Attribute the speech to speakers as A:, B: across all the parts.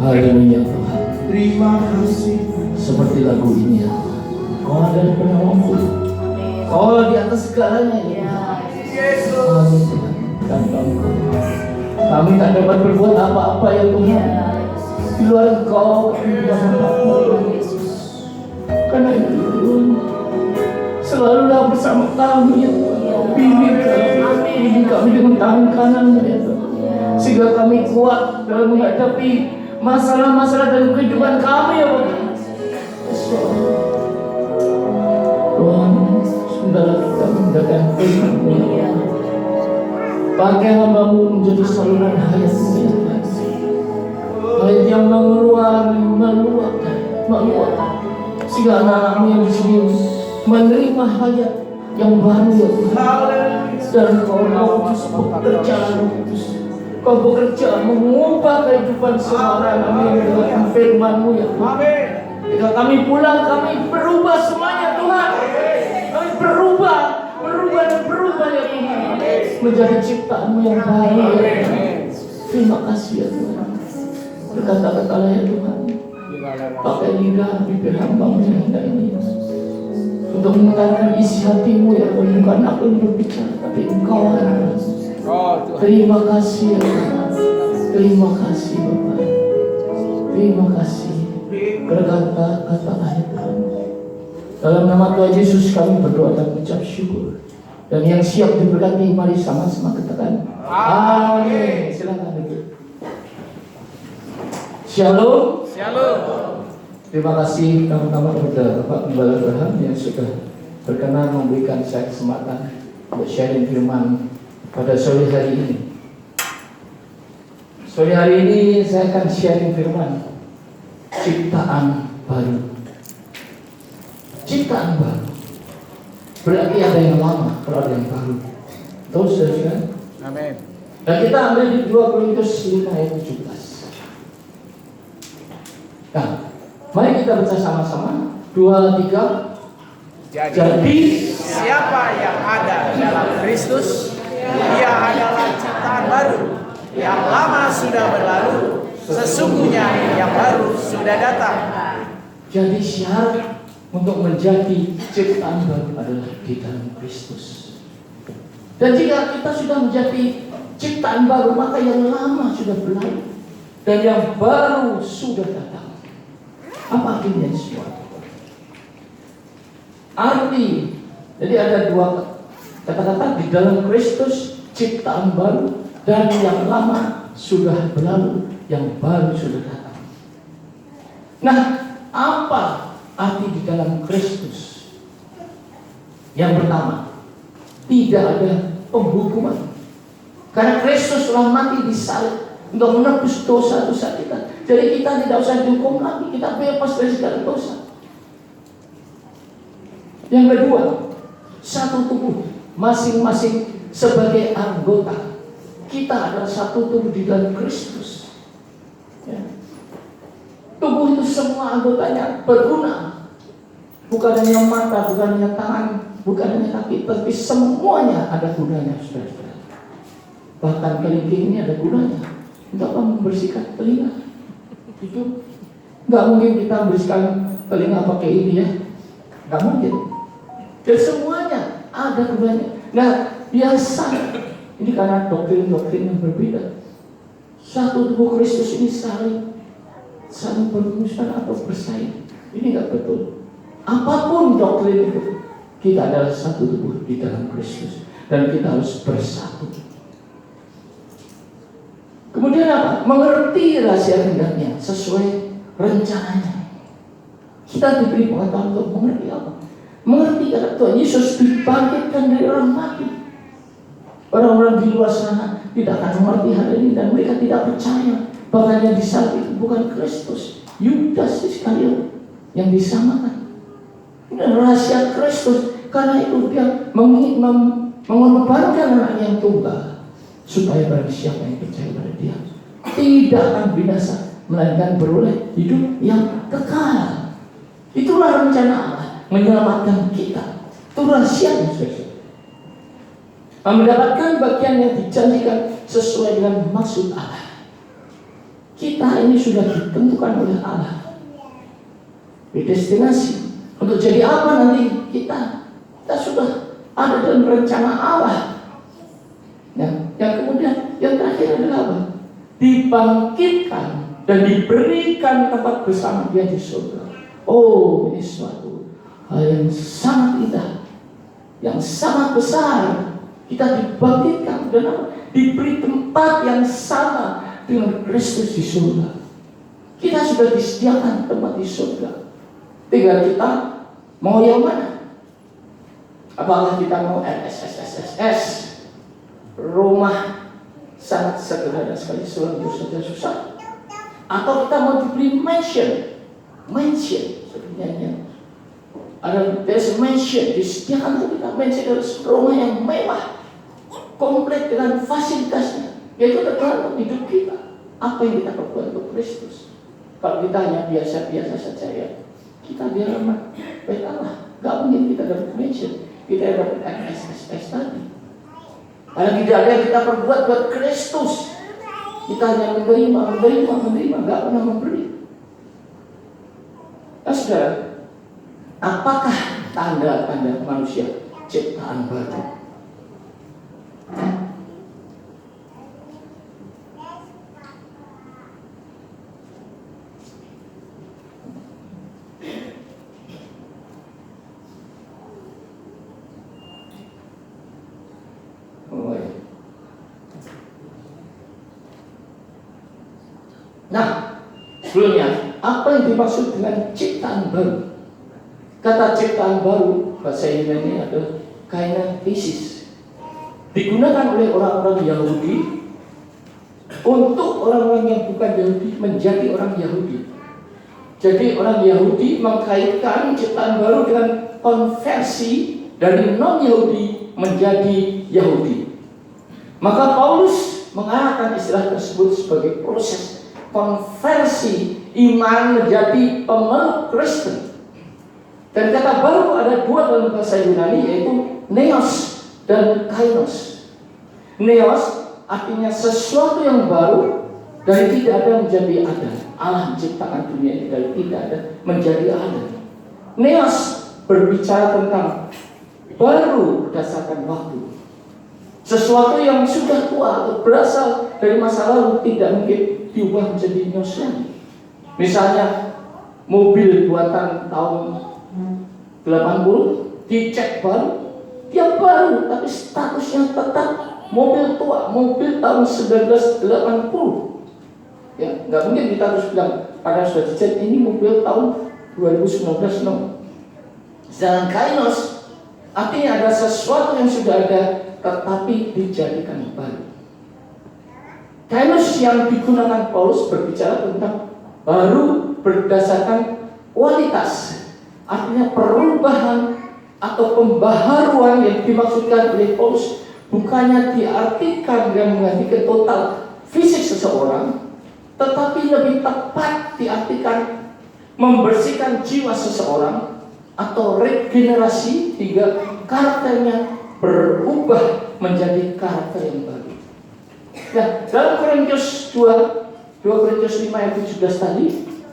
A: Haleluya Tuhan.
B: Terima kasih.
A: Seperti lagu ini ya Tuhan. Kau ada di penolongku. Kau di atas segalanya ya.
B: Yesus.
A: Amin Tuhan. Kami tak dapat berbuat apa-apa ya Tuhan. Di luar Engkau kami tidak apa-apa ya Yesus. Karena itu Tuhan, selalulah bersama kami ya Tuhan. Bimbing kami dengan tangan kanan ya Tuhan, sehingga kami kuat dalam menghadapi masalah-masalah dalam kehidupan kami ya Tuhan. Tuhan, sudahlah kita menggunakan firman-Mu ya Tuhan. Pakai hamba-Mu menjadi saluran hayat-Mu ya Tuhan. Hayat yang meluap, sehingga anak-anak-Mu yang di sini menerima hayat yang baru ya Tuhan. Dan Kau Kudus bekerja, Kau bekerja mengubah kehidupan semua anak-anak dengan firman-Mu ya Tuhan. Ketika kami pulang, kami berubah semuanya Tuhan. Kami berubah ya Tuhan, menjadi ciptaan-Mu yang baru ya Tuhan. Terima kasih ya Tuhan. Berkata-katalah ya Tuhan, pakai lidah bibir hamba-Mu yang indah ini untuk mengatakan isi hati-Mu ya Tuhan. Bukan aku yang berbicara, tapi Engkau ya Tuhan. Terima kasih ya Tuhan. Terima kasih Bapak. Terima kasih. Berkata-katalah ya Tuhan. Dalam nama Tuhan Yesus kami berdoa dan mengucap syukur. Dan yang siap diberkati, mari sama-sama katakan amin. Silakan duduk. Shalom.
B: Shalom.
A: Terima kasih teman-teman kepada Bapak Gembala Abraham yang sudah berkenan memberikan saya kesempatan untuk sharing firman pada sore hari ini. Sore hari ini saya akan sharing firman ciptaan baru. Ciptaan baru berarti ada yang lama, kalau ada yang baru. Tahu saudara?
B: Amin.
A: Dan kita ambil di 2 Korintus 5 ayat 17. Nah, mari kita baca sama-sama. 2, 3. Jadi
B: siapa yang ada dalam Kristus, dia adalah ciptaan baru. Yang lama sudah berlalu, sesungguhnya yang baru sudah datang.
A: Jadi syarat untuk menjadi ciptaan baru adalah di dalam Kristus. Dan jika kita sudah menjadi ciptaan baru, maka yang lama sudah berlalu dan yang baru sudah datang. Apa artinya sesuatu? Arti, jadi ada 2 kata-kata di dalam Kristus, ciptaan baru, dan yang lama sudah berlalu, yang baru sudah datang. Nah, apa arti di dalam Kristus? Yang pertama, tidak ada penghukuman. Karena Kristus telah mati di salib untuk menebus dosa-dosa kita. Jadi kita tidak usah dihukum lagi, kita bebas dari segala dosa. Yang kedua, satu tubuh, masing-masing sebagai anggota. Kita adalah satu tubuh di dalam Kristus. Ya. Tubuh itu semua anggotanya berguna. Bukan hanya mata, bukan hanya tangan, bukan hanya kaki, tapi semuanya ada gunanya, saudara-saudara. Bahkan kelingking ini ada gunanya. Untuk membersihkan telinga. Itu nggak mungkin kita membersihkan telinga pakai ini ya, nggak mungkin. Dan semuanya ada gunanya. Nah, biasa ini karena doktrin-doktrin yang berbeda. Satu tubuh Kristus ini saling bermusuhan atau bersaing. Ini nggak betul. Apapun doktrin itu, kita adalah satu tubuh di dalam Kristus dan kita harus bersatu. Kemudian apa? Mengerti rahasia hendaknya sesuai rencananya. Kita diberi pengetahuan untuk mengerti apa? Mengerti kata Tuhan Yesus dibangkitkan dari orang mati. Orang-orang di luar sana tidak akan mengerti hal ini dan mereka tidak percaya bahwa yang disalib itu bukan Kristus, Yudas Iskariot yang disamakan. Ini rahasia Kristus. Karena itu dia mengorbankan anaknya yang tunggal supaya barang siapa yang percaya pada dia tidak akan binasa, melainkan beroleh hidup yang kekal. Itulah rencana Allah menyelamatkan kita. Itu rahasianya, saudara. Mendapatkan bagian yang dijanjikan sesuai dengan maksud Allah. Kita ini sudah ditentukan oleh Allah, predestinasi untuk jadi apa nanti kita sudah ada dalam rencana Allah. Nah, yang kemudian yang terakhir adalah apa? Dibangkitkan dan diberikan tempat bersama Dia di surga. Oh, ini suatu hal yang sangat indah, yang sangat besar. Kita dibangkitkan dan apa? Diberi tempat yang sama dengan Kristus di surga. Kita sudah disediakan tempat di surga. Tinggal kita mau yang mana? Apakah kita mau RSSSSS, rumah sangat sederhana sekali, seorang saja susah, atau kita mau diberi mansion sebenarnya ada mansion disediakan untuk kita, mansion harus rumah yang mewah, komplit dengan fasilitasnya. Yaitu tergantung hidup kita, apa yang kita perbuat untuk Kristus. Kalau kita hanya biasa-biasa saja, ya kita biar baik Allah, gak mungkin kita dapat mansion, kita dapat SSS tadi. Karena tidak ada yang kita perbuat buat Kristus, kita hanya menerima, gak pernah memberi. Nah, saudara, apakah tanda-tanda manusia ciptaan baru? Nah, sebelumnya, apa yang dimaksud dengan ciptaan baru? Kata ciptaan baru, bahasa Yunani adalah kainathesis. Digunakan oleh orang-orang Yahudi untuk orang-orang yang bukan Yahudi menjadi orang Yahudi. Jadi orang Yahudi mengkaitkan ciptaan baru dengan konversi dari non-Yahudi menjadi Yahudi. Maka Paulus mengarahkan istilah tersebut sebagai proses konversi iman menjadi pemeluk Kristen. Dan kata baru ada dua dalam bahasa Yunani, yaitu neos dan kainos. Neos artinya sesuatu yang baru, dari tidak ada menjadi ada. Allah menciptakan dunia ini dari tidak ada menjadi ada. Neos berbicara tentang baru berdasarkan waktu. Sesuatu yang sudah tua atau berasal dari masa lalu tidak mungkin diubah menjadi neos lagi. Misalnya mobil buatan tahun 80 dicek baru, dia baru tapi statusnya tetap mobil tua, mobil tahun 1980. Ya, nggak mungkin kita harus bilang karena sudah dicek ini mobil tahun 2019 no. Sedangkan kainos artinya ada sesuatu yang sudah ada tetapi dijadikan baru. Kainos yang digunakan Paulus berbicara tentang baru berdasarkan kualitas, artinya perubahan atau pembaharuan yang dimaksudkan oleh Paulus bukannya diartikan dengan mengganti total fisik seseorang, tetapi lebih tepat diartikan membersihkan jiwa seseorang atau regenerasi hingga karakternya berubah menjadi karakter yang baru. Nah, dalam Korintus 2 Korintus 5 ayat 17 tadi,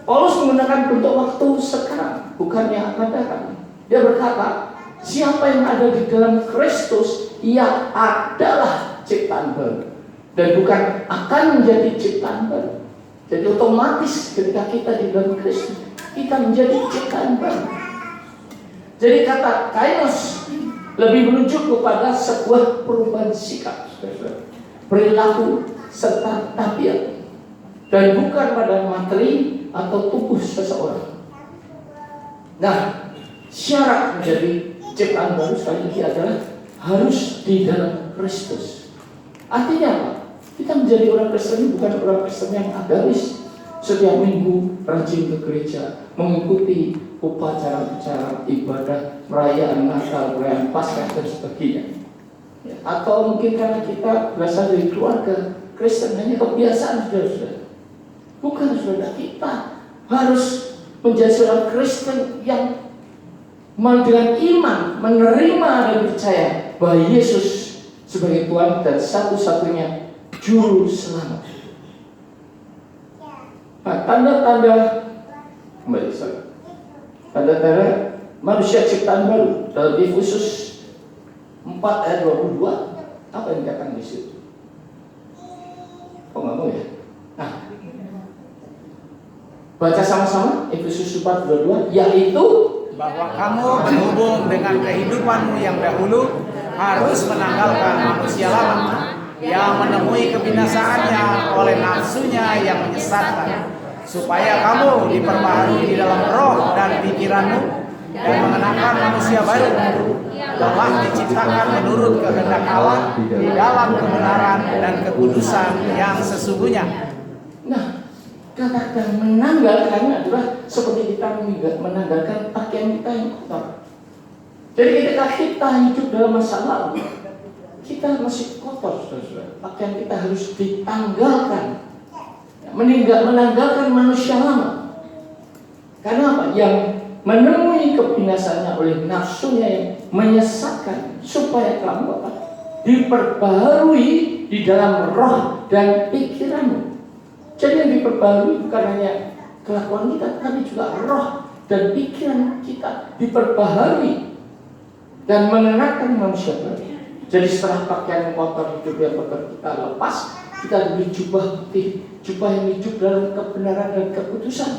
A: Paulus menggunakan bentuk waktu sekarang, bukan yang akan datang. Dia berkata, siapa yang ada di dalam Kristus, ia adalah ciptaan baru, dan bukan akan menjadi ciptaan baru. Jadi otomatis ketika kita di dalam Kristus, kita menjadi ciptaan baru. Jadi kata kainos lebih menunjuk kepada sebuah perubahan sikap, perilaku serta tabiat, dan bukan pada materi atau tubuh seseorang. Nah, syarat menjadi ciptaan baru sekali lagi adalah harus di dalam Kristus. Artinya apa? Kita menjadi orang Kristen bukan orang Kristen yang agamis, setiap minggu rajin ke gereja, mengikuti upacara-upacara ibadah, perayaan Natal, perayaan Paskah dan sebagainya. Ya, atau mungkin karena kita berasal dari keluarga Kristen hanya kebiasaan saudara. Bukan saudara, kita harus menjadi seorang Kristen yang dengan iman menerima dan percaya bahwa Yesus sebagai Tuhan dan satu-satunya juru selamat. Nah, tanda-tanda kembali saya. Tanda-tanda manusia ciptaan baru dalam Efesus 4 ayat 22, apa yang dikatakan di situ? Kok nggak mau ya? Nah, baca sama-sama Efesus 4:22, yaitu
B: bahwa kamu berhubung dengan kehidupanmu yang dahulu harus menanggalkan manusia lama yang menemui kebinasaannya oleh nafsunya yang menyesatkan, supaya kamu diperbaharui di dalam roh dan pikiranmu dan mengenakan manusia baru telah diciptakan menurut kehendak Allah di dalam kebenaran dan kekudusan yang sesungguhnya.
A: nah, kata-kata menanggalkan adalah seperti kita menanggalkan pakaian kita yang kotor. Jadi ketika kita hidup dalam masa lalu, kita masih kotor, saudara. Pakaian kita harus ditanggalkan, menanggalkan manusia lama. Karena apa? Yang menemui kebinasaannya oleh nafsunya yang menyesatkan, supaya kamu apa? Diperbaharui di dalam roh dan pikiranmu. Jadi yang diperbaharui bukan hanya kelakuan kita, tapi juga roh dan pikiran kita diperbaharui dan mengenakan manusia baru. Jadi setelah pakaian kotor hidup yang kotor kita lepas, kita diberi jubah putih, jubah yang hidup dalam kebenaran dan kekudusan.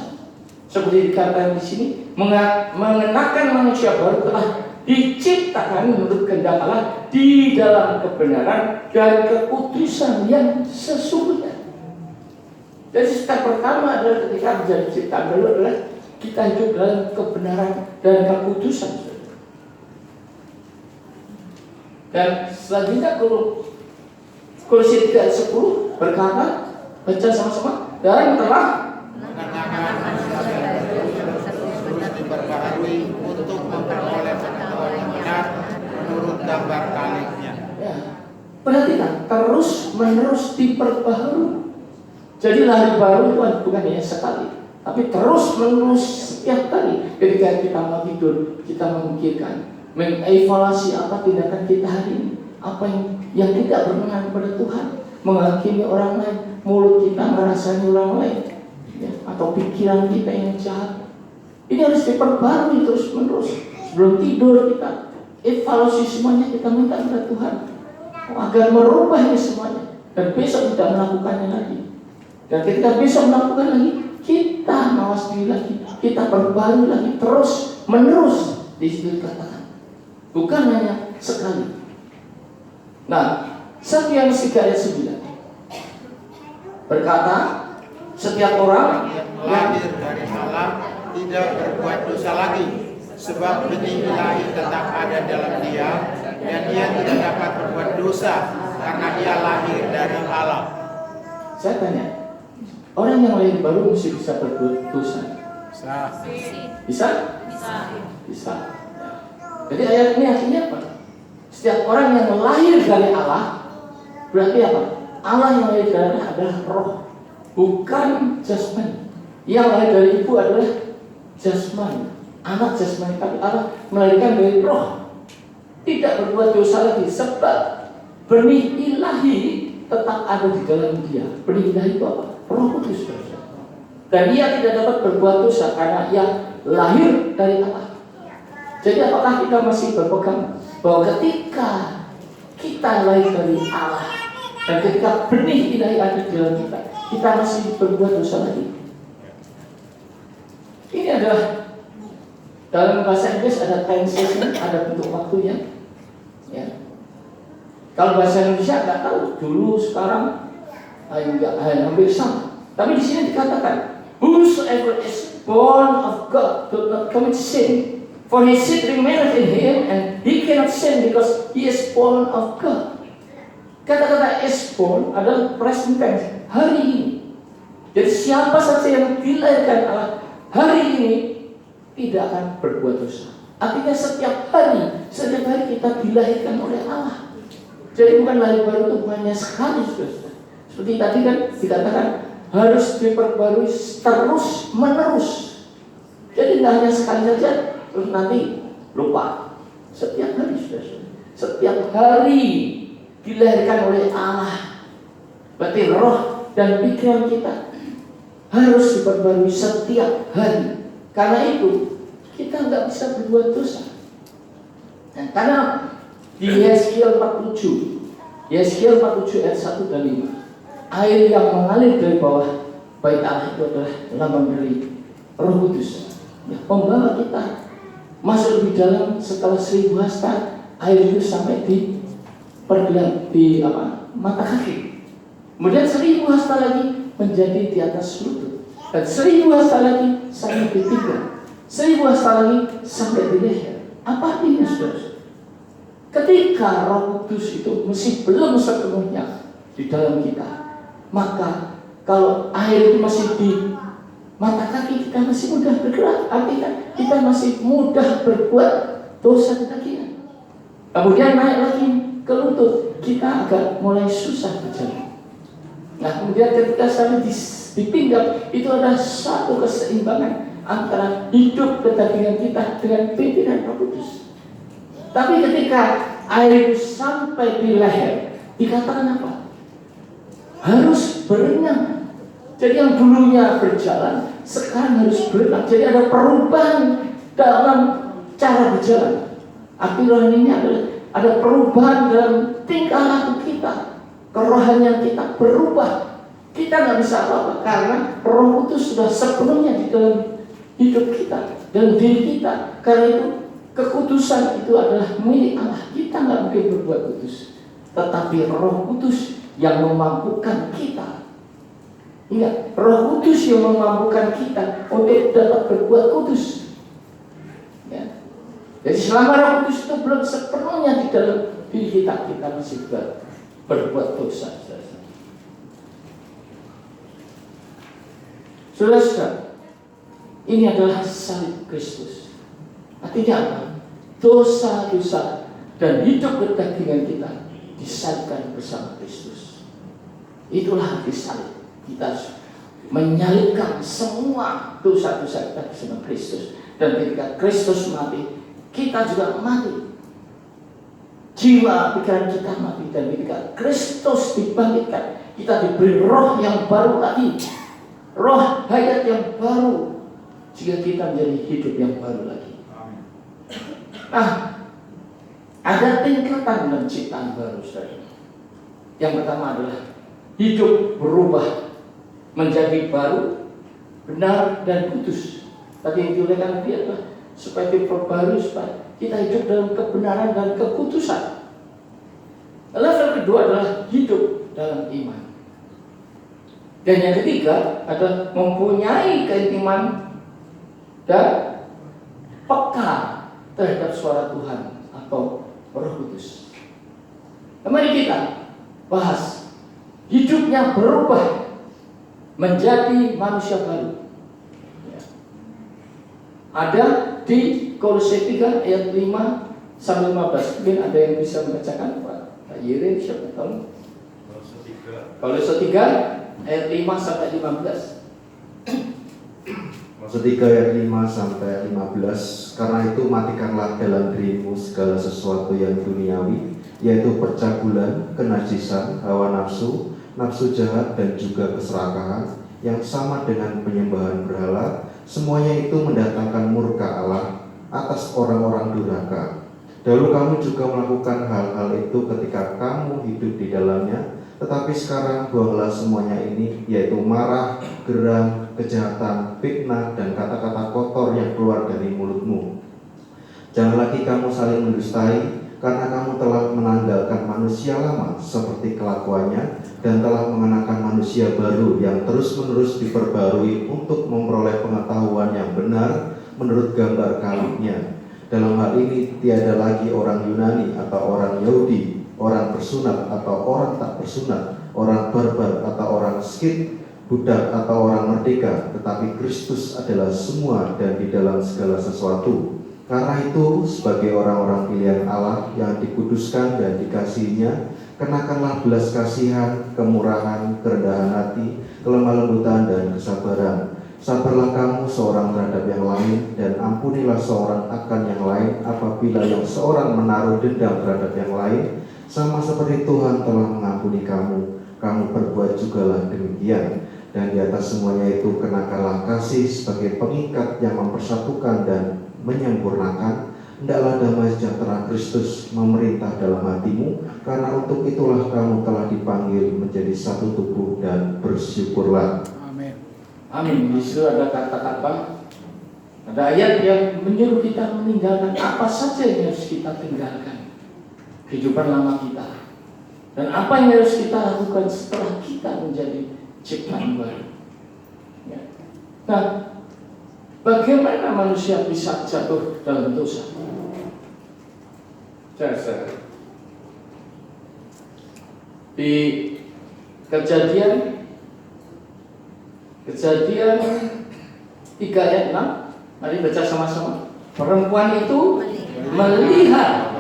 A: Seperti dikatakan di sini, mengenakan manusia baru telah diciptakan menurut kehendak Allah di dalam kebenaran dan kekudusan yang sesungguhnya. Jadi step pertama adalah ketika menjadi ciptaan baru adalah kita hidup dalam kebenaran dan kekudusan. Dan selanjutnya Kolose 3:10 berkata, baca sama-sama, dan telah
C: mengenakan manusia terus diperbaharui untuk memperoleh pengetahuan yang benar menurut gambar kaliknya.
A: Ya, perhatikan, terus menerus diperbaharui. Jadi lahir baru itu bukan hanya sekali, tapi terus menerus setiap kali. Ketika kita mau tidur, kita memikirkan, mengevaluasi apa tindakan kita hari ini, apa yang tidak berkenan kepada Tuhan, menghakimi orang lain, mulut kita merasani orang lain, ya, atau pikiran kita yang jahat. Ini harus diperbarui terus menerus. Sebelum tidur kita evaluasi semuanya, kita minta kepada Tuhan agar merubah ini semuanya, dan besok tidak melakukannya lagi. Dan ketika besok melakukan lagi, kita mawas diri lagi, kita perbarui lagi terus menerus. Di situ dikatakan, bukan hanya sekali. Nah, 1 Yohanes 3 ayat 9 berkata, setiap orang
C: Yang lahir dari Allah tidak berbuat dosa lagi, sebab benih ilahi tetap ada dalam dia, dan dia tidak dapat berbuat dosa karena dia lahir dari Allah.
A: Saya tanya, orang yang lahir baru mesti bisa berbuat dosa? Bisa? Bisa. Jadi ayat ini artinya apa? Setiap orang yang lahir dari Allah, berarti apa? Allah yang lahir dari Allah adalah roh, bukan jasmani. Yang lahir dari ibu adalah jasmani, anak jasmani, tapi Allah melahirkan dari roh. Tidak berbuat dosa lagi, sebab benih ilahi tetap ada di dalam dia. Benih ilahi itu apa? Roh Kudus. Dan ia tidak dapat berbuat dosa karena ia lahir dari Allah. Jadi apakah kita masih berpegang bahwa ketika kita lahir dari Allah dan ketika benih ilahi ada di dalam kita, kita masih berbuat dosa lagi? Ini adalah dalam bahasa Inggris ada tenses, ada bentuk waktunya. Ya. Kalau bahasa Indonesia nggak tahu, dulu sekarang hampir sama. Tapi di sini dikatakan, whosoever is born of God does not commit sin. For his seed remaineth in him, and he cannot sin because he is born of God. Kata-kata is born adalah present tense, hari ini. Jadi siapa saja yang dilahirkan Allah hari ini tidak akan berbuat dosa. Artinya setiap hari kita dilahirkan oleh Allah. Jadi bukan lahir baru itu bukannya sekali, saudara. Seperti tadi kan dikatakan harus diperbarui terus menerus. Jadi tidak hanya sekali saja terus nanti lupa. Setiap hari, saudara. Setiap hari dilahirkan oleh Allah. Berarti roh dan pikiran kita harus diperbarui setiap hari. Karena itu kita nggak bisa berbuat dosa. Nah, karena di Yeskiel 47 ayat 1 dan 5, air yang mengalir dari bawah bait Allah itu adalah lambang dari Roh Kudus, ya, pembawa kita masuk lebih dalam. Setelah 1000 hasta, air itu sampai di pergelan di mata kaki. Kemudian 1000 hasta lagi menjadi di atas lutut, dan 1000 hasta lagi sampai di pinggang, 1000 hasta lagi sampai di leher. Apa artinya, saudara? Ketika Roh Kudus itu masih belum sepenuhnya di dalam kita, maka kalau air itu masih di mata kaki, kita masih mudah bergerak. Artinya kita masih mudah berbuat dosa kedagingan. Kemudian naik lagi ke lutut, kita agak mulai susah berjalan. Nah, kemudian ketika sampai di pinggang, itu ada satu keseimbangan antara hidup kedagingan kita dengan pimpinan Roh Kudus. Tapi ketika air itu sampai di leher, dikatakan apa? Harus berenang. Jadi yang dulunya berjalan, sekarang harus berenang. Jadi ada perubahan dalam cara berjalan. Arti rohani ini adalah ada perubahan dalam tingkah laku kita. Kerohanian kita berubah. Kita nggak bisa apa-apa karena Roh Kudus sudah sepenuhnya di dalam hidup kita dan diri kita. Karena itu kekudusan itu adalah milik Allah. Kita nggak mungkin berbuat kudus, tetapi Roh Kudus yang memampukan kita. Ingat, Roh Kudus yang memampukan kita untuk dapat berbuat kudus. Ya. Jadi selama Roh Kudus itu belum sepenuhnya di dalam diri kita, kita masih berbuat dosa. Saudara, ini adalah salib Kristus. Artinya apa? Dosa-dosa dan hidup kedagingan kita disalibkan bersama Kristus. Itulah arti salib. Kita menyalibkan semua dosa-dosa kita bersama Kristus. Dan ketika Kristus mati, kita juga mati. Jiwa pikiran kita mati. Dan ketika Kristus dibangkitkan, kita diberi roh yang baru lagi, roh hayat yang baru, sehingga kita menjadi hidup yang baru lagi. Nah, ada tingkatan dalam ciptaan baru, saudara. Yang pertama adalah hidup berubah menjadi baru, benar dan kudus. Tadi yang diuraikan dia adalah supaya diperbarui, supaya kita hidup dalam kebenaran dan kekudusan. Level kedua adalah hidup dalam iman. Dan yang ketiga adalah mempunyai keintiman dan peka terhadap suara Tuhan atau Roh Kudus. Mari kita bahas hidupnya berubah menjadi manusia baru. Ada di Kolose 3 ayat 5 sampai 15. Mungkin ada yang bisa membacakan, Pak Yirin, siapa tahu? Kolose 3 ayat 5 sampai 15.
D: Kolose 3 ayat 5 sampai 15. Karena itu matikanlah dalam dirimu segala sesuatu yang duniawi, yaitu percabulan, kenajisan, hawa nafsu, nafsu jahat, dan juga keserakahan yang sama dengan penyembahan berhala. Semuanya itu mendatangkan murka Allah atas orang-orang durhaka. Dahulu kamu juga melakukan hal-hal itu ketika kamu hidup di dalamnya, tetapi sekarang buanglah semuanya ini, yaitu marah, geram, kejahatan, fitnah, dan kata-kata kotor yang keluar dari mulutmu. Jangan lagi kamu saling mendustai, karena kamu telah menanggalkan manusia lama seperti kelakuannya dan telah mengenakan manusia baru yang terus-menerus diperbarui untuk memperoleh pengetahuan yang benar menurut gambar kalibnya. Dalam hal ini tiada lagi orang Yunani atau orang Yahudi, orang bersunat atau orang tak bersunat, orang barbar atau orang Skit, budak atau orang merdeka, tetapi Kristus adalah semua dan di dalam segala sesuatu. Karena itu, sebagai orang-orang pilihan Allah yang dikuduskan dan dikasihinya, kenakanlah belas kasihan, kemurahan, kerendahan hati, kelemah lembutan, dan kesabaran. Sabarlah kamu seorang terhadap yang lain, dan ampunilah seorang akan yang lain apabila yang seorang menaruh dendam terhadap yang lain, sama seperti Tuhan telah mengampuni kamu, kamu perbuat jugalah demikian. Dan di atas semuanya itu kenakanlah kasih sebagai pengikat yang mempersatukan dan menyempurnakan. Hendaklah damai sejahtera Kristus memerintah dalam hatimu, karena untuk itulah kamu telah dipanggil menjadi satu tubuh, dan bersyukurlah.
B: Amin.
A: Amin. Di situ ada kata-kata, ada ayat yang menyuruh kita meninggalkan apa saja yang harus kita tinggalkan, kehidupan lama kita, dan apa yang harus kita lakukan setelah kita menjadi ciptaan baru. Ya. Nah, bagaimana manusia bisa jatuh dalam dosa? Di Kejadian 3 ayat 6, mari baca sama-sama. Perempuan itu melihat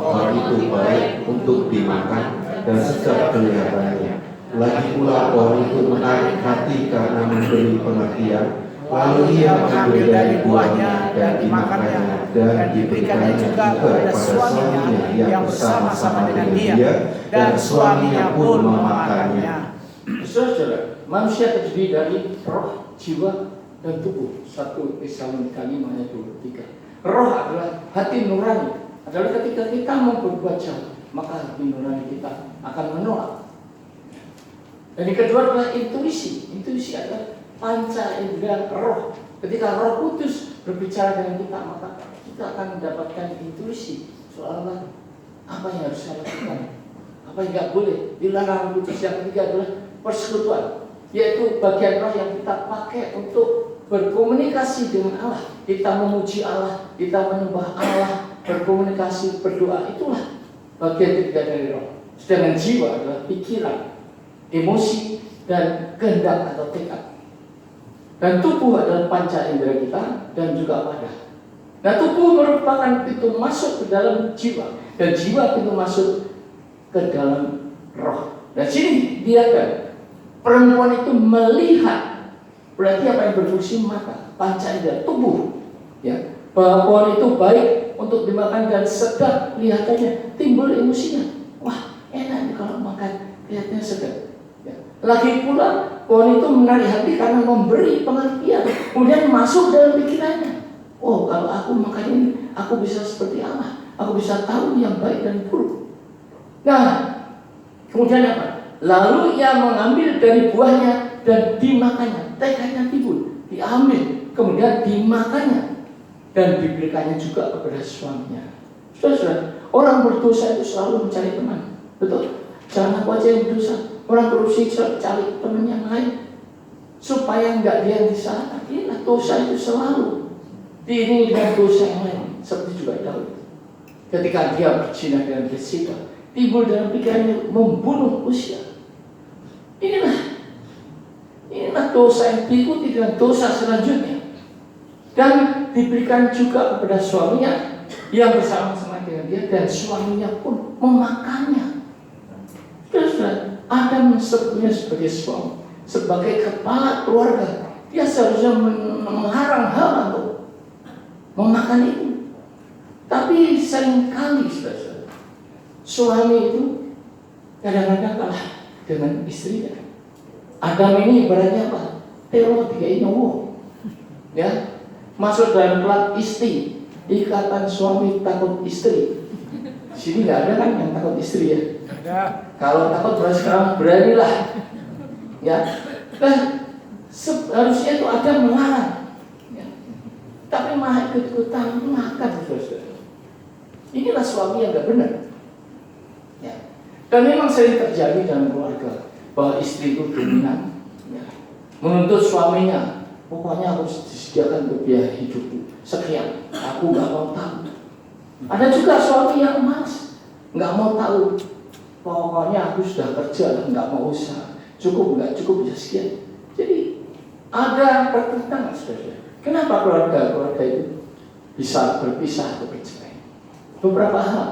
D: Hal itu baik untuk dimakan dan sedap kelihatannya. Lagi pula pohon itu menarik hati karena memberi pengertian. Lalu ia mengambil dari buahnya dan dimakannya, dan diberikannya juga kepada suaminya yang bersama-sama dengan dia, dan suaminya pun memakannya.
A: Saudara, manusia terdiri dari roh, jiwa, dan tubuh. 1 Tesalonika 5 ayat 23. Roh adalah hati nurani, adalah ketika kita mau berbuat jahat, maka hati nurani kita akan menolak. Dan yang kedua adalah intuisi. Intuisi adalah panca indera roh. Ketika Roh Kudus berbicara dengan kita, maka kita akan mendapatkan intuisi soal apa yang harus saya lakukan, apa yang tidak boleh. Dilarang Kudus. Yang ketiga adalah persekutuan, yaitu bagian roh yang kita pakai untuk berkomunikasi dengan Allah. Kita memuji Allah, kita menyembah Allah, berkomunikasi, berdoa. Itulah bagian ketiga dari roh. Sedangkan jiwa adalah pikiran, emosi, dan kehendak atau tekad. Dan tubuh adalah panca indera kita dan juga wadah. Nah, tubuh merupakan pintu masuk ke dalam jiwa, dan jiwa pintu masuk ke dalam roh. Dan sini dia kan, perempuan itu melihat, berarti apa yang berfungsi mata, panca indera, tubuh, ya, bahwa pohon itu baik untuk dimakan dan sedap kelihatannya, timbul emosinya. Wah, enak nih kalau makan, kelihatannya sedap. Lagi pula pohon itu menarik hati karena memberi pengertian, kemudian masuk dalam pikirannya. Oh, kalau aku makan ini, aku bisa seperti Allah, aku bisa tahu yang baik dan buruk. Nah, kemudian apa? Lalu ia mengambil dari buahnya dan dimakannya. Tekadnya timbul, diambil, kemudian dimakannya, dan diberikannya juga kepada suaminya. Saudara, orang berdosa itu selalu mencari teman, betul? Jangan aku aja yang berdosa. Orang korupsi cari teman yang lain supaya enggak dia disalahkan. Inilah dosa itu selalu diiringi dengan dosa yang lain. Seperti juga Daud, ketika dia berzina dengan Bathsheba, timbul dalam pikirannya membunuh Usia. Inilah dosa yang diikuti dengan dosa selanjutnya, dan diberikan juga kepada suaminya yang bersama-sama dengan dia, dan suaminya pun memakannya. Terus Adam sebetulnya sebagai suami, sebagai kepala keluarga, dia seharusnya mengharang Hawa untuk memakan itu. Tapi seringkali suami itu kadang-kadang kalah dengan istrinya. Adam ini ibaratnya apa? Telo tiga inowo, ya, masuk dalam plat isti, ikatan suami takut istri. Di sini nggak ada kan yang takut istri ya?
B: Ada.
A: Kalau takut berarti sekarang beranilah, ya. Nah, seharusnya itu ada melarang, ya. Tapi malah ikut-ikutan makan, saudara. Inilah suami yang nggak benar, ya. Dan memang sering terjadi dalam keluarga bahwa istri itu dominan, ya, menuntut suaminya, pokoknya harus disediakan untuk biaya hidupku sekian, aku nggak mau tahu. Ada juga suami yang malas, nggak mau tahu. Pokoknya aku sudah kerja, nggak mau usaha, cukup nggak cukup ya sekian. Jadi ada pertentangan, saudara. Kenapa keluarga itu bisa berpisah atau bercerai? Beberapa hal,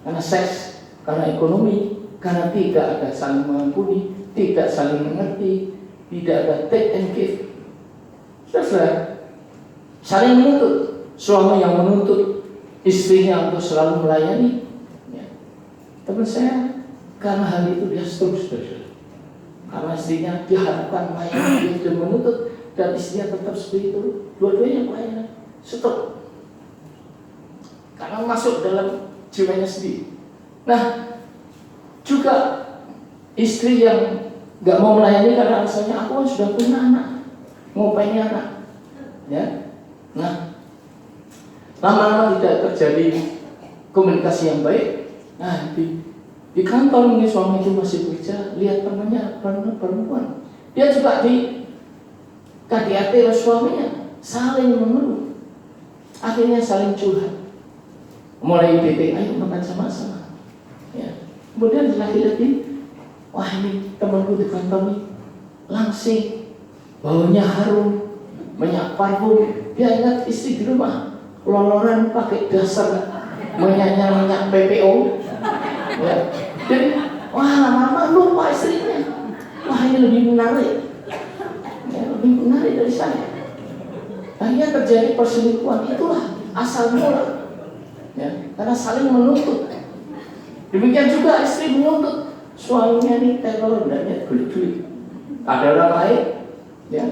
A: karena seks, karena ekonomi, karena tidak ada saling mengampuni, tidak saling mengerti, tidak ada take and give. Saudara, saling menuntut, suami yang menuntut istrinya untuk selalu melayani, ya. Teman saya, karena hal itu dia seterus, saudara. karena istrinya diharapkan pelayanan, dia sudah menuntut, dan istrinya tetap seperti itu. Dua-duanya pelayanan, stop. Karena masuk dalam jiwanya sendiri. Nah, juga istri yang nggak mau melayani karena alasannya aku kan sudah punya anak, mau pengen anak, ya. Nah, lama-lama tidak terjadi komunikasi yang baik. Nah, di kantor mungkin suami itu masih kerja, lihat temannya perempuan, dia juga di KDRT oleh suaminya, saling mengeluh, akhirnya saling curhat, mulai dating, ayo makan sama-sama, ya. Kemudian lagi-lagi, wah ini temanku di kantor nih, langsing, baunya harum, minyak parfum. Dia ingat istri di rumah, loloran pakai dasar minyak PPO, ya. Jadi, wah lama-lama lupa istrinya. Wah ini lebih menarik, ya, lebih menarik dari saya. Akhirnya terjadi perselingkuhan. Itulah asal mula, ya, karena saling menuntut. Demikian juga istri menuntut suaminya nih teror dan duit. Ada orang lain, ya,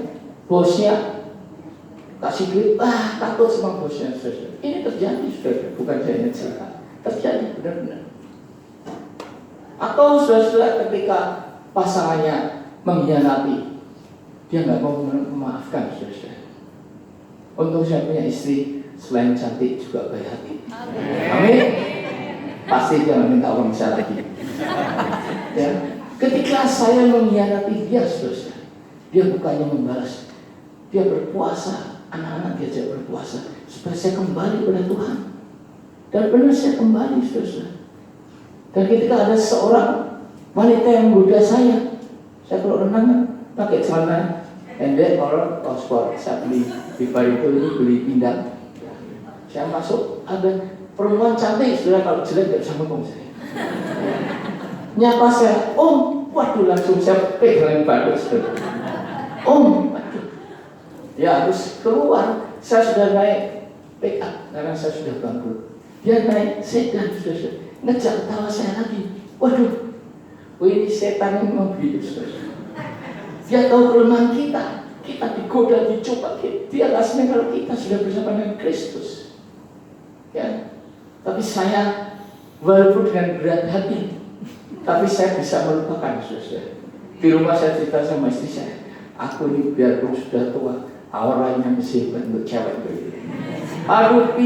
A: bosnya kasih duit, takut sama bosnya. Ini terjadi, saudara, bukan saya cerita, terjadi benar-benar. Atau saudara ketika pasangannya mengkhianati, dia nggak mau memaafkan, saudara. Untuk saya punya istri selain cantik juga baik hati. Amin. Pasti jangan minta uang saya lagi. Ya. Ketika saya mengkhianati dia, saudara, dia bukannya membalas, dia berpuasa, anak-anak diajak berpuasa supaya saya kembali pada Tuhan. Dan benar saya kembali, saudara. Dan ketika ada seorang wanita yang menggoda saya kalau renang pakai celana pendek or sport, saya beli di Barito ini, beli pindang. Saya masuk, ada perempuan cantik, saudara, kalau jelek tidak bisa ngomong saya. Nyapa saya, Om, waduh, langsung saya pegang batu, saudara. Om, waduh. Ya harus keluar, saya sudah naik pick up karena saya sudah bangkrut. Dia naik sedan, saudara, ngejak ketawa saya lagi. Waduh, ini setan yang mau begitu, saudara. Dia tahu kelemahan kita digoda, dicoba. Dia rasanya kalau kita sudah bersama dengan Kristus, ya. Tapi saya walaupun dengan berat hati, tapi saya bisa melupakan, saudara. Di rumah saya cerita sama istri saya, aku ini biarpun sudah tua, auranya masih bentuk cewek begitu. Aduh,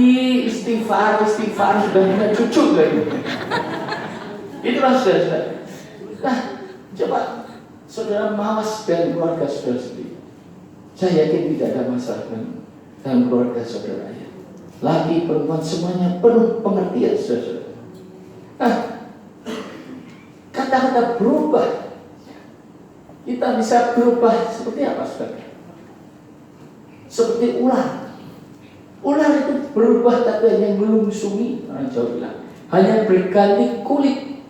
A: istighfar sudah punya cucu lagi. Itulah, saudara. Nah, coba saudara mawas dengan keluarga saudara sendiri. Saya yakin tidak ada masalah dalam keluarga saudara ya. Laki perempuan semuanya penuh pengertian, saudara. Nah, kata-kata berubah, kita bisa berubah seperti apa, saudara? Seperti ular. Ular itu berubah tapi hanya melungsungi, orang Jawa bilang, hanya berganti kulit,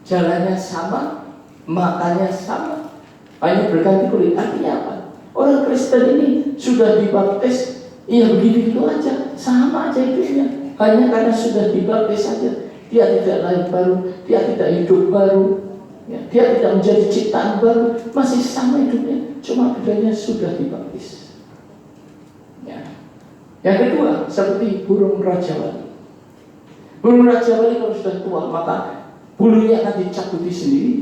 A: jalannya sama, makannya sama, hanya berganti kulit. Artinya apa? Orang Kristen ini sudah dibaptis, ya begitu aja, sama aja hidupnya. Hanya karena sudah dibaptis saja, dia tidak lahir baru, dia tidak hidup baru, ya, dia tidak menjadi ciptaan baru, masih sama hidupnya, cuma bedanya sudah dibaptis. Ya. Yang kedua, seperti burung Raja Wali. Burung Raja Wali kalau sudah tua, maka bulunya akan dicabuti sendiri,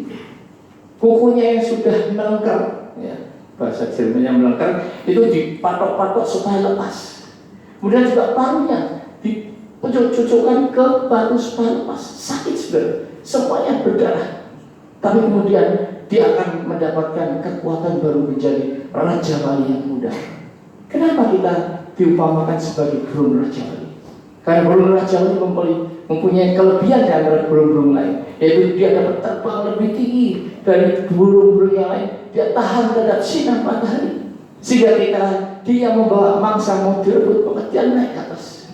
A: kukunya yang sudah melengker, ya, bahasa Jermannya melengker, itu dipatok-patok supaya lepas. Kemudian juga paruhnya dipucuk-pucukkan ke batu supaya lepas. Sakit, saudara, semuanya berdarah. Tapi kemudian dia akan mendapatkan kekuatan baru menjadi Raja Wali yang muda. Kenapa kita diumpamakan sebagai burung Raja Wali? Karena burung Raja Wali mempunyai kelebihan di antara burung-burung lain, yaitu dia dapat terbang lebih tinggi dari burung-burung yang lain. Dia tahan terhadap sinar matahari, sehingga dia membawa mangsa mau direbut, maka dia naik ke atas.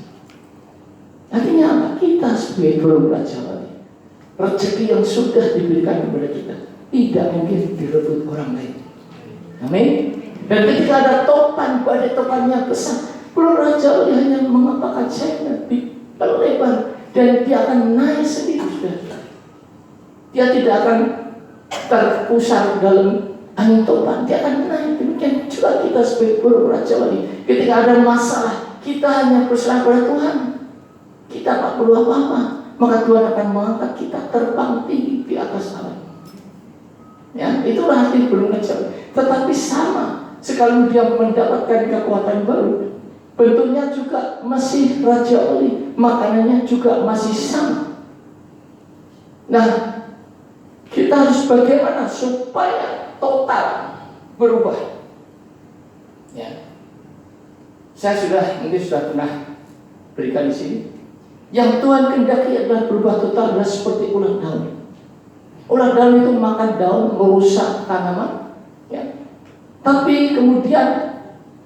A: Artinya apa? Kita sebagai burung Raja Wali, rezeki yang sudah diberikan kepada kita tidak mungkin direbut orang lain. Amin. Dan ketika ada topan, badai topan yang besar, burung Raja Wali hanya mengepakkan sayapnya di lebar, dan dia akan naik sendiri, saudara. Dia tidak akan terpusat dalam angin topan, dia akan naik. Demikian juga kita sebagai burung Raja Wali. Ketika ada masalah, kita hanya berserah pada Tuhan. Kita tak perlu apa-apa, maka Tuhan akan mengangkat kita terbang tinggi di atas awan. Ya, itulah arti burung Raja Wali. Tetapi sama, sekalipun dia mendapatkan kekuatan baru, bentuknya juga masih Raja Wali, makanannya juga masih sama. Nah, kita harus bagaimana supaya total berubah? Ya, saya mungkin sudah pernah berikan di sini. Yang Tuhan kehendaki adalah berubah total adalah seperti ulat daun. Ulat daun itu makan daun, merusak tanaman. Ya. Tapi kemudian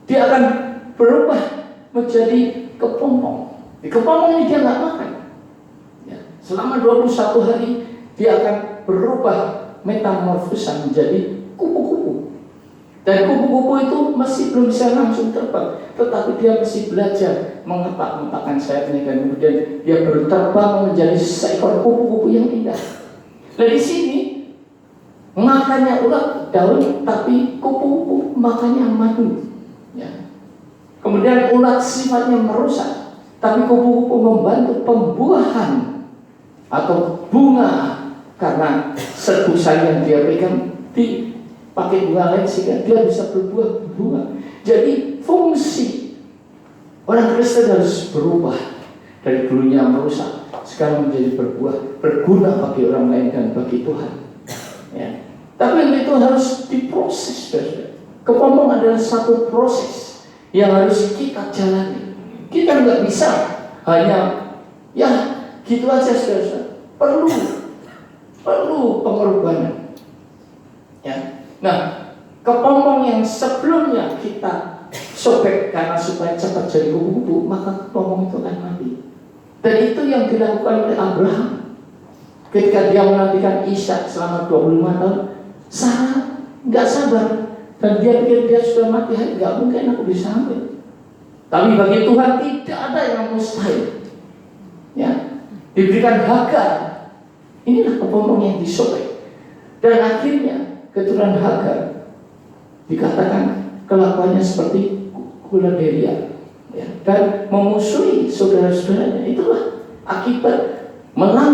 A: dia akan berubah menjadi kepompong. Di kepompong ini dia nggak makan. Ya. Selama 21 hari dia akan berubah metamorfosa menjadi kupu-kupu. Dan kupu-kupu itu masih belum bisa langsung terbang, tetapi dia masih belajar mengepak-ngepakkan sayapnya, dan kemudian dia baru terbang menjadi seekor kupu-kupu yang indah. Nah di sini makannya ulat daun, tapi kupu-kupu makannya madu. Ya. Kemudian ulat sifatnya merusak, tapi kupu-kupu membantu pembuahan atau bunga, karena sebuah yang dia pegang dipakai bunga lain sehingga dia bisa berbuah bunga. Jadi fungsi orang Kristen harus berubah dari dulunya merusak, sekarang menjadi berbuah, berguna bagi orang lain dan bagi Tuhan. Ya. Tapi itu harus diproses. Kepompong adalah satu proses yang harus kita jalani. Kita nggak bisa hanya ya gitu aja, saudara. Perlu pengorbanan. Ya. Nah, kepompong yang sebelumnya kita sobek karena supaya cepat jadi kupu-kupu, maka kepompong itu akan mati. Dan itu yang dilakukan oleh Abraham ketika dia menantikan Ishak selama 25 tahun. Sarah nggak sabar dan dia pikir dia sudah mati, nggak mungkin aku bisa hamil. Tapi bagi Tuhan tidak ada yang mustahil. Ya, diberikan Hagar. Inilah kepompong yang disobek. Dan akhirnya keturunan Hagar dikatakan kelakuannya seperti gula beria, ya, dan memusuhi saudara-saudaranya. Itulah akibat